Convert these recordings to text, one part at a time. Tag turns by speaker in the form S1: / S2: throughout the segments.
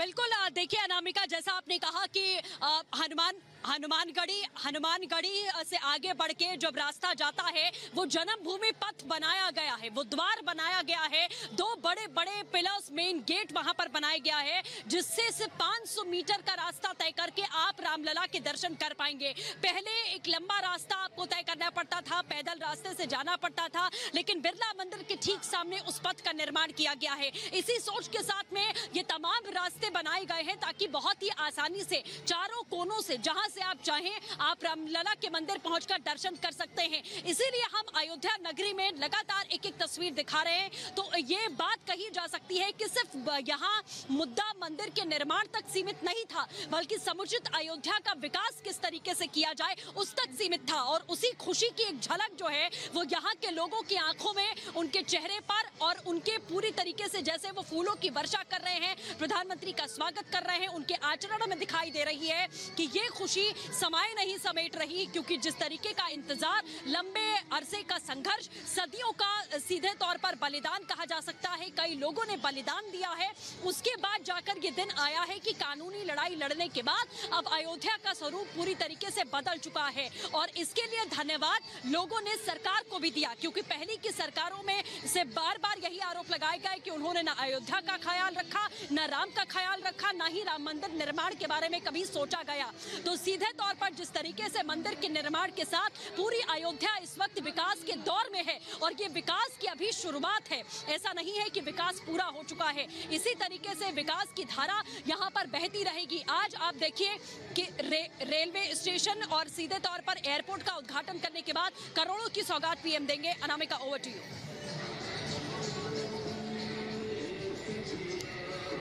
S1: बिल्कुल देखिए अनामिका, जैसा आपने कहा कि हनुमानगढ़ी से आगे बढ़ के जब रास्ता जाता है वो जन्मभूमि पथ बनाया गया है, वो द्वार बनाया गया है, 2 बड़े-बड़े पिलर्स, मेन गेट वहां पर बनाया गया है, जिससे सिर्फ 500 मीटर का रास्ता तय करके आप रामलला के दर्शन कर पाएंगे। पहले एक लंबा रास्ता आपको तय करना पड़ता था, पैदल रास्ते से जाना पड़ता था, लेकिन बिरला मंदिर के ठीक सामने उस पथ का निर्माण किया गया है। इसी सोच के साथ में ये तमाम रास्ते बनाए गए हैं ताकि बहुत ही आसानी से चारों कोनों से, जहां से आप चाहें, आप रामलला के मंदिर पहुंचकर दर्शन कर सकते हैं। इसीलिए हम अयोध्या नगरी में लगातार एक-एक तस्वीर दिखा रहे हैं। तो ये बात कही जा सकती है कि सिर्फ यहाँ मुद्दा मंदिर के निर्माण तक सीमित नहीं था, बल्कि समुचित अयोध्या का विकास किस तरीके से किया जाए उस तक सीमित था। और उसी खुशी की एक झलक जो है वो यहाँ के लोगों की आंखों में, उनके चेहरे पर और उनके पूरी तरीके से जैसे वो फूलों की वर्षा कर रहे हैं, प्रधानमंत्री का स्वागत कर रहे हैं, उनके आचरण में दिखाई दे रही है कि ये खुशी समय नहीं समेट रही। क्योंकि जिस तरीके का इंतजार, लंबे अरसे का संघर्ष, सदियों का सीधे तौर पर बलिदान कहा जा सकता है, कई लोगों ने बलिदान दिया है, उसके बाद जाकर ये दिन आया है कि कानूनी लड़ाई लड़ने के बाद अब अयोध्या का स्वरूप पूरी तरीके से बदल चुका है। और इसके लिए धन्यवाद लोगों ने सरकार को भी दिया, क्योंकि पहले की सरकारों में से बार बार यही आरोप लगाए गए कि उन्होंने न अयोध्या का ख्याल रखा, न राम का ख्याल रखा, न ही राम मंदिर निर्माण के बारे में कभी सोचा गया। तो सीधे तौर पर जिस तरीके से मंदिर के निर्माण के साथ पूरी अयोध्या इस वक्त विकास के दौर में है, और ये विकास की अभी शुरुआत है, ऐसा नहीं है कि विकास पूरा हो चुका है। इसी तरीके से विकास की धारा यहाँ पर बहती रहेगी। आज आप देखिए कि रेलवे स्टेशन और सीधे तौर पर एयरपोर्ट का उद्घाटन करने के बाद करोड़ों की सौगात पीएम देंगे। Anamika, over to you.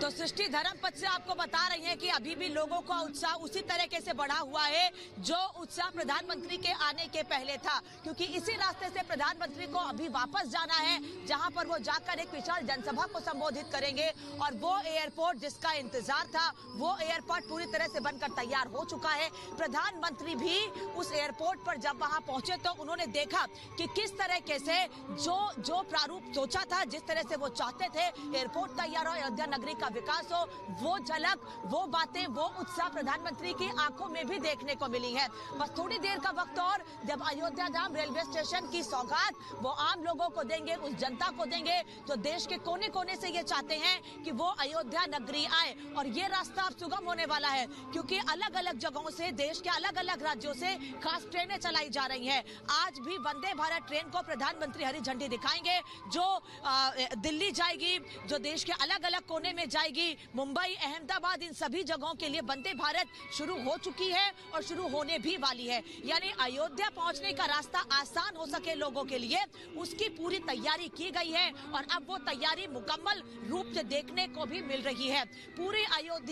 S2: तो सृष्टि धर्मपथ से आपको बता रही हैं कि अभी भी लोगों का उत्साह उसी तरीके से बढ़ा हुआ है जो उत्साह प्रधानमंत्री के आने के पहले था, क्योंकि इसी रास्ते से प्रधानमंत्री को अभी वापस जाना है, जहां पर वो जाकर एक विशाल जनसभा को संबोधित करेंगे। और वो एयरपोर्ट जिसका इंतजार था, वो एयरपोर्ट पूरी तरह से बनकर तैयार हो चुका है। प्रधानमंत्री भी उस एयरपोर्ट पर जब वहां पहुंचे तो उन्होंने देखा कि किस तरीके से जो प्रारूप सोचा था, जिस तरह से वो चाहते थे एयरपोर्ट तैयार हो, अयोध्या नगरी का विकास हो, वो झलक, वो बातें, वो उत्साह प्रधानमंत्री की आंखों में भी देखने को मिली है। बस थोड़ी देर का वक्त और, जब अयोध्या धाम रेलवे स्टेशन की सौगात वो आम लोगों को देंगे, उस जनता को देंगे जो देश के कोने कोने से ये चाहते हैं कि वो अयोध्या नगरी आए। और ये रास्ता अब सुगम होने वाला है, क्योंकि अलग अलग जगहों से, देश के अलग अलग राज्यों से खास ट्रेनें चलाई जा रही हैं। आज भी वंदे भारत ट्रेन को प्रधानमंत्री हरी झंडी दिखाएंगे, जो दिल्ली जाएगी, जो देश के अलग अलग कोने में जाएगी। मुंबई, अहमदाबाद, इन सभी जगहों के लिए वंदे भारत शुरू हो चुकी है और शुरू होने भी वाली है। यानी अयोध्या पहुंचने का रास्ता आसान हो सके लोगों के लिए, उसकी पूरी तैयारी की गई है। और अब वो तैयारी मुकम्मल रूप से देखने को भी मिल रही है। पूरी अयोध्या